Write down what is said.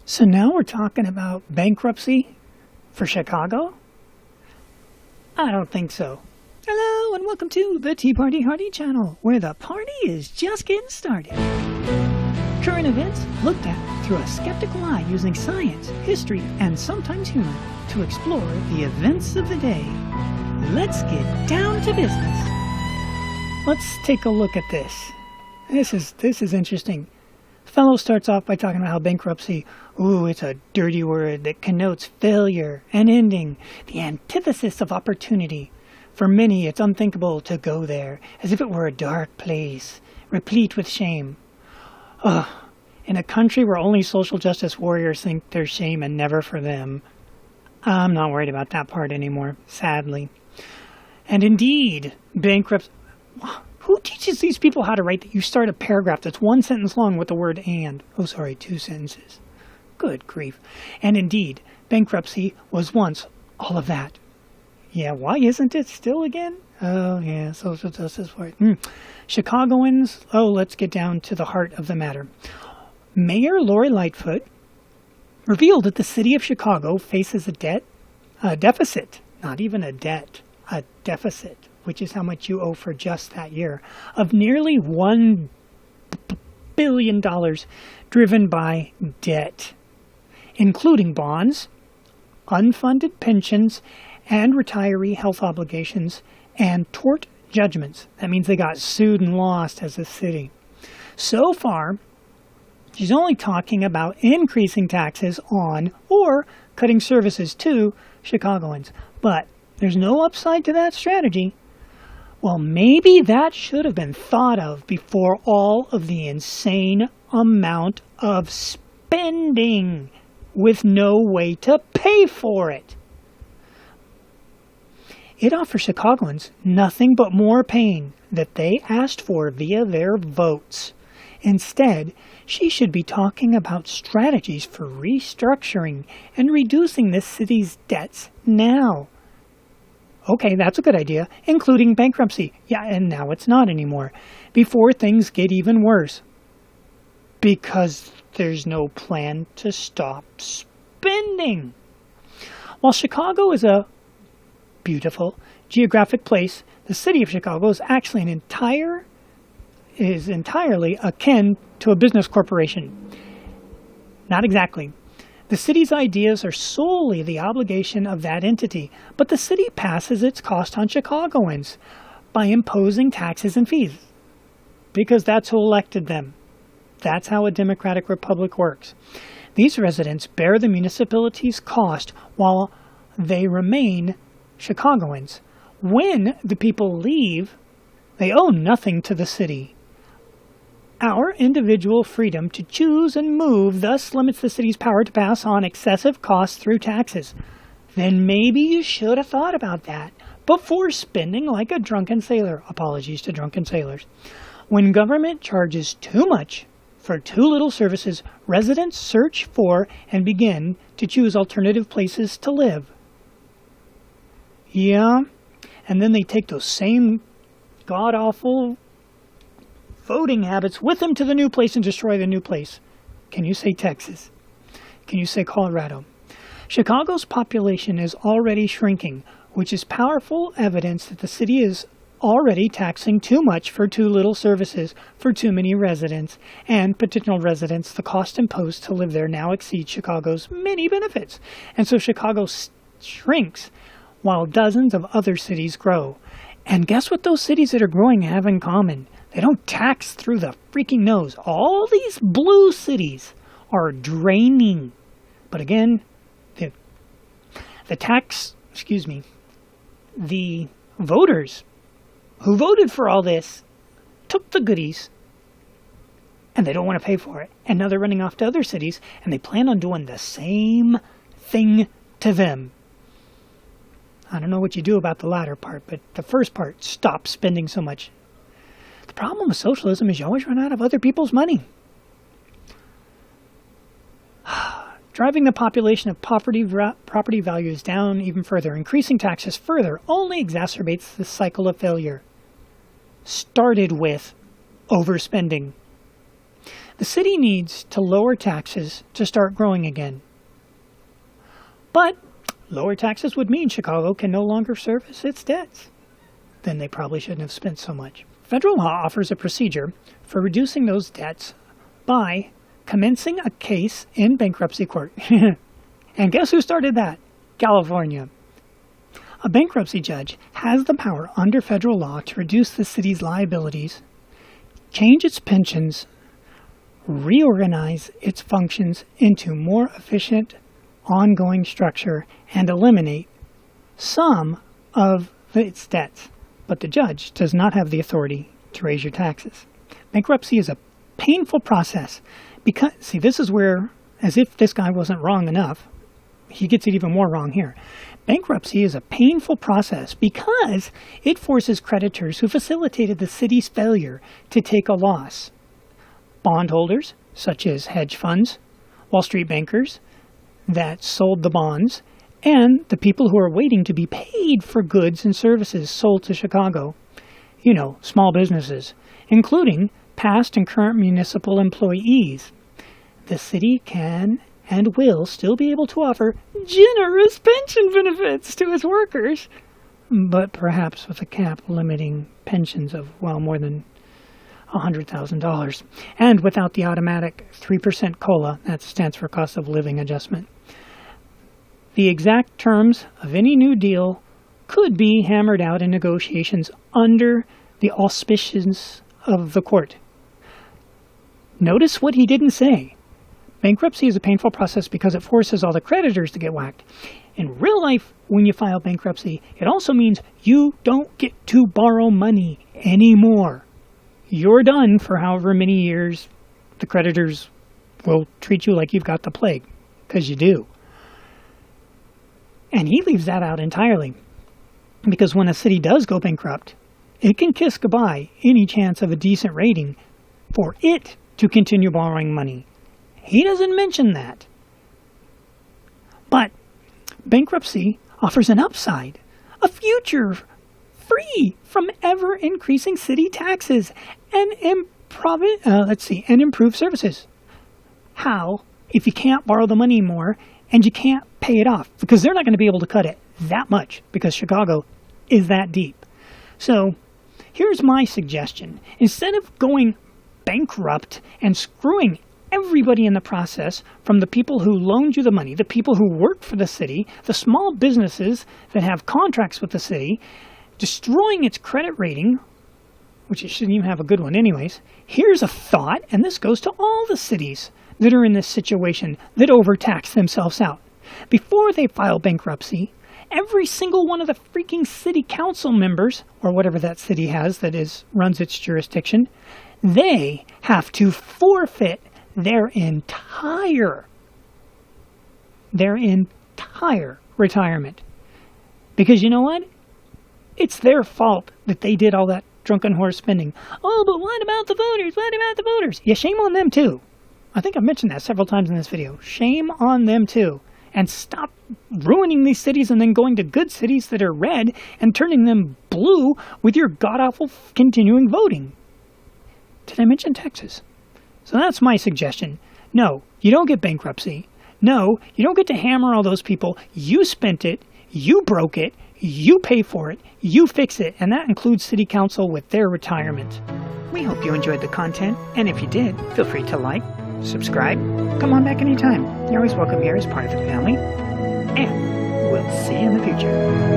So now we're talking about bankruptcy for Chicago? I don't think so. Hello and welcome to the Tea Party Hardy channel, where the party is just getting started. Current events looked at through a skeptical eye using science, history, and sometimes humor to explore the events of the day. Let's get down to business. Let's take a look at this. This is interesting. Fellow starts off by talking about how bankruptcy, it's a dirty word that connotes failure and ending, the antithesis of opportunity. For many, it's unthinkable to go there, as if it were a dark place, replete with shame. In a country where only social justice warriors think there's shame and never for them, I'm not worried about that part anymore, sadly. And indeed, bankruptcy... Who teaches these people how to write that you start a paragraph that's one sentence long with the word and? Two sentences. Good grief. And indeed, bankruptcy was once all of that. Yeah, why isn't it still again? Oh, yeah, social justice warriors. Chicagoans, let's get down to the heart of the matter. Mayor Lori Lightfoot revealed that the city of Chicago faces a deficit, not even a debt, a deficit, which is how much you owe for just that year, of nearly $1 billion driven by debt, including bonds, unfunded pensions, and retiree health obligations, and tort judgments. That means they got sued and lost as a city. So far, she's only talking about increasing taxes on or cutting services to Chicagoans. But there's no upside to that strategy. Well, maybe that should have been thought of before all of the insane amount of spending with no way to pay for it. It offers Chicagoans nothing but more pain that they asked for via their votes. Instead, she should be talking about strategies for restructuring and reducing this city's debts now. Okay, that's a good idea, including bankruptcy. Yeah, and now it's not anymore, before things get even worse. Because there's no plan to stop spending. While Chicago is a beautiful geographic place, the city of Chicago is actually entirely akin to a business corporation. Not exactly. The city's ideas are solely the obligation of that entity, but the city passes its cost on Chicagoans by imposing taxes and fees, because that's who elected them. That's how a democratic republic works. These residents bear the municipality's cost while they remain Chicagoans. When the people leave, they owe nothing to the city. Our individual freedom to choose and move thus limits the city's power to pass on excessive costs through taxes. Then maybe you should have thought about that before spending like a drunken sailor. Apologies to drunken sailors. When government charges too much for too little services, residents search for and begin to choose alternative places to live. Yeah, and then they take those same god-awful voting habits with them to the new place and destroy the new place. Can you say Texas? Can you say Colorado? Chicago's population is already shrinking, which is powerful evidence that the city is already taxing too much for too little services for too many residents, and potential residents, the cost imposed to live there now exceeds Chicago's many benefits. And so Chicago shrinks while dozens of other cities grow. And guess what those cities that are growing have in common? They don't tax through the freaking nose. All these blue cities are draining. But again, the voters who voted for all this took the goodies and they don't want to pay for it. And now they're running off to other cities and they plan on doing the same thing to them. I don't know what you do about the latter part, but the first part, stop spending so much. The problem with socialism is you always run out of other people's money. Driving the population of property values down even further, increasing taxes further, only exacerbates the cycle of failure. Started with overspending. The city needs to lower taxes to start growing again. But lower taxes would mean Chicago can no longer service its debts. Then they probably shouldn't have spent so much. Federal law offers a procedure for reducing those debts by commencing a case in bankruptcy court. And guess who started that? California. A bankruptcy judge has the power under federal law to reduce the city's liabilities, change its pensions, reorganize its functions into more efficient, ongoing structure, and eliminate some of its debts. But the judge does not have the authority to raise your taxes. Bankruptcy is a painful process because, see, this is where, as if this guy wasn't wrong enough, he gets it even more wrong here. Bankruptcy is a painful process because it forces creditors who facilitated the city's failure to take a loss. Bondholders, such as hedge funds, Wall Street bankers that sold the bonds, and the people who are waiting to be paid for goods and services sold to Chicago. You know, small businesses, including past and current municipal employees. The city can and will still be able to offer generous pension benefits to its workers, but perhaps with a cap limiting pensions of, well, more than $100,000, and without the automatic 3% COLA, that stands for cost of living adjustment. The exact terms of any new deal could be hammered out in negotiations under the auspices of the court. Notice what he didn't say. Bankruptcy is a painful process because it forces all the creditors to get whacked. In real life, when you file bankruptcy, it also means you don't get to borrow money anymore. You're done for however many years the creditors will treat you like you've got the plague, because you do. And he leaves that out entirely, because when a city does go bankrupt, it can kiss goodbye any chance of a decent rating for it to continue borrowing money. He doesn't mention that. But bankruptcy offers an upside, a future free from ever-increasing city taxes and improved services. How, if you can't borrow the money more and you can't pay it off? Because they're not going to be able to cut it that much because Chicago is that deep. So here's my suggestion. Instead of going bankrupt and screwing everybody in the process, from the people who loaned you the money, the people who work for the city, the small businesses that have contracts with the city, destroying its credit rating, which it shouldn't even have a good one anyways, here's a thought, and this goes to all the cities that are in this situation that overtax themselves out. Before they file bankruptcy, every single one of the freaking city council members, or whatever that city has that runs its jurisdiction, they have to forfeit their entire retirement. Because you know what? It's their fault that they did all that drunken horse spending. Oh, but what about the voters? What about the voters? Yeah, shame on them too. I think I've mentioned that several times in this video. Shame on them too. And stop ruining these cities and then going to good cities that are red and turning them blue with your god-awful continuing voting. Did I mention Texas? So that's my suggestion. No, you don't get bankruptcy. No, you don't get to hammer all those people. You spent it. You broke it. You pay for it. You fix it. And that includes city council with their retirement. We hope you enjoyed the content. And if you did, feel free to like, subscribe, come on back anytime. You're always welcome here as part of the family. And we'll see you in the future.